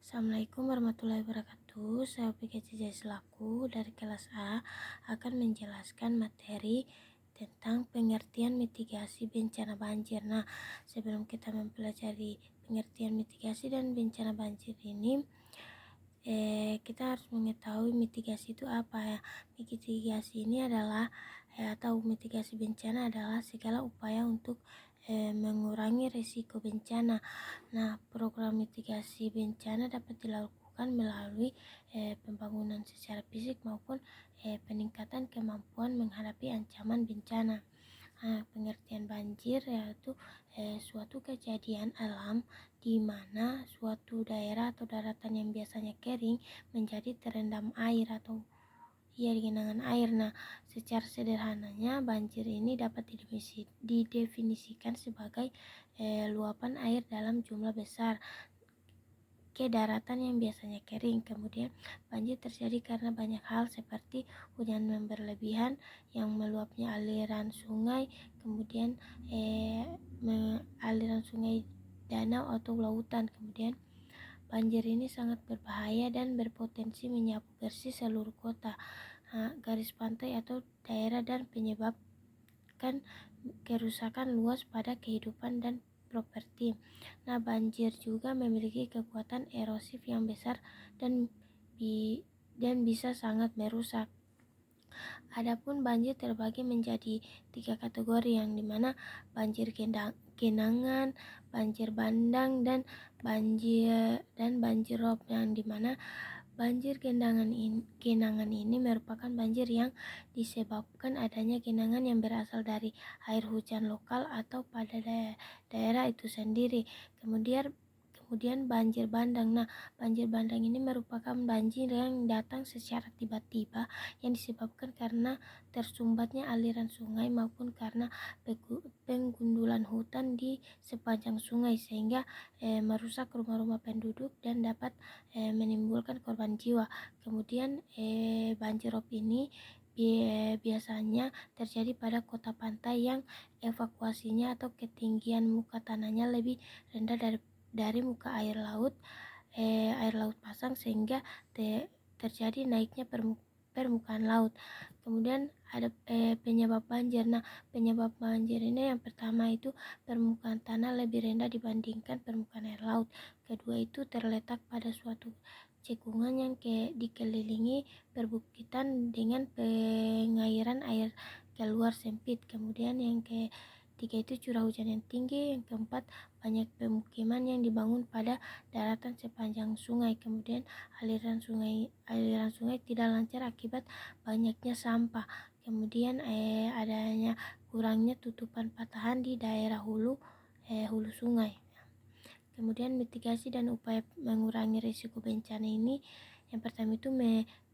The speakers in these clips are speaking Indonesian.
Assalamualaikum warahmatullahi wabarakatuh. Saya PKCJ selaku dari kelas A akan menjelaskan materi tentang pengertian mitigasi bencana banjir. Nah, sebelum kita mempelajari pengertian mitigasi dan bencana banjir ini, kita harus mengetahui mitigasi itu apa ya. Mitigasi ini adalah atau mitigasi bencana adalah segala upaya untuk mengurangi risiko bencana. Nah, program mitigasi bencana dapat dilakukan melalui pembangunan secara fisik maupun peningkatan kemampuan menghadapi ancaman bencana. Nah, pengertian banjir yaitu suatu kejadian alam di mana suatu daerah atau daratan yang biasanya kering menjadi terendam air atau genangan air. Nah, secara sederhananya banjir ini dapat didefinisikan sebagai luapan air dalam jumlah besar ke daratan yang biasanya kering. Kemudian banjir terjadi karena banyak hal seperti hujan yang berlebihan yang meluapnya aliran sungai, kemudian aliran sungai, danau atau lautan. Kemudian banjir ini sangat berbahaya dan berpotensi menyapu bersih seluruh kota, garis pantai atau daerah dan menyebabkan kerusakan luas pada kehidupan dan properti. Nah, banjir juga memiliki kekuatan erosif yang besar dan bisa sangat merusak. Adapun banjir terbagi menjadi 3 kategori, yang dimana banjir genangan, banjir bandang, dan banjir rob, yang dimana banjir genangan ini merupakan banjir yang disebabkan adanya genangan yang berasal dari air hujan lokal atau pada daerah itu sendiri. Kemudian banjir bandang. Nah, banjir bandang ini merupakan banjir yang datang secara tiba-tiba yang disebabkan karena tersumbatnya aliran sungai maupun karena penggundulan hutan di sepanjang sungai sehingga merusak rumah-rumah penduduk dan dapat menimbulkan korban jiwa. Kemudian banjir rob ini biasanya terjadi pada kota pantai yang evakuasinya atau ketinggian muka tanahnya lebih rendah dari muka air laut pasang sehingga terjadi naiknya permukaan laut. Kemudian ada penyebab banjir. Nah, penyebab banjir ini yang pertama itu permukaan tanah lebih rendah dibandingkan permukaan air laut. Kedua itu terletak pada suatu cekungan yang dikelilingi perbukitan dengan pengairan air keluar sempit. Kemudian yang ketiga itu curah hujan yang tinggi. Yang keempat, banyak pemukiman yang dibangun pada daratan sepanjang sungai. Kemudian aliran sungai tidak lancar akibat banyaknya sampah. Kemudian adanya kurangnya tutupan patahan di daerah hulu sungai. Kemudian mitigasi dan upaya mengurangi risiko bencana ini, yang pertama itu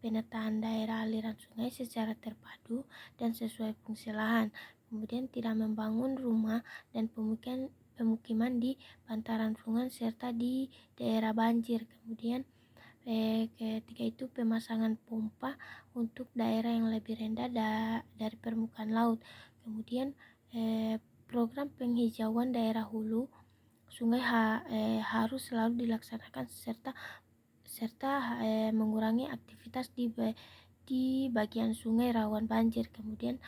penataan daerah aliran sungai secara terpadu dan sesuai fungsi lahan. Kemudian tidak membangun rumah dan pemukiman di bantaran sungai serta di daerah banjir. Kemudian ketiga itu pemasangan pompa untuk daerah yang lebih rendah dari permukaan laut. Kemudian program penghijauan daerah hulu sungai harus selalu dilaksanakan serta mengurangi aktivitas di bagian sungai rawan banjir. Kemudian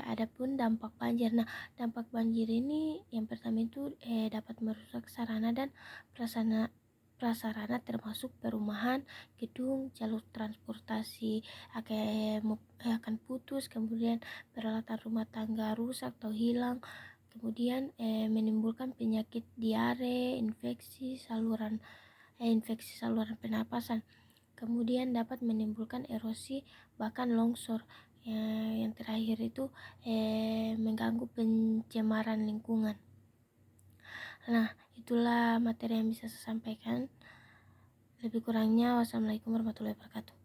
adapun dampak banjir. Nah, dampak banjir ini yang pertama itu dapat merusak sarana dan prasarana termasuk perumahan, gedung, jalur transportasi akan putus, kemudian peralatan rumah tangga rusak atau hilang. Kemudian menimbulkan penyakit diare, infeksi saluran pernapasan. Kemudian dapat menimbulkan erosi bahkan longsor. Yang terakhir itu mengganggu pencemaran lingkungan. Nah, itulah materi yang bisa saya sampaikan. Lebih kurangnya wassalamualaikum warahmatullahi wabarakatuh.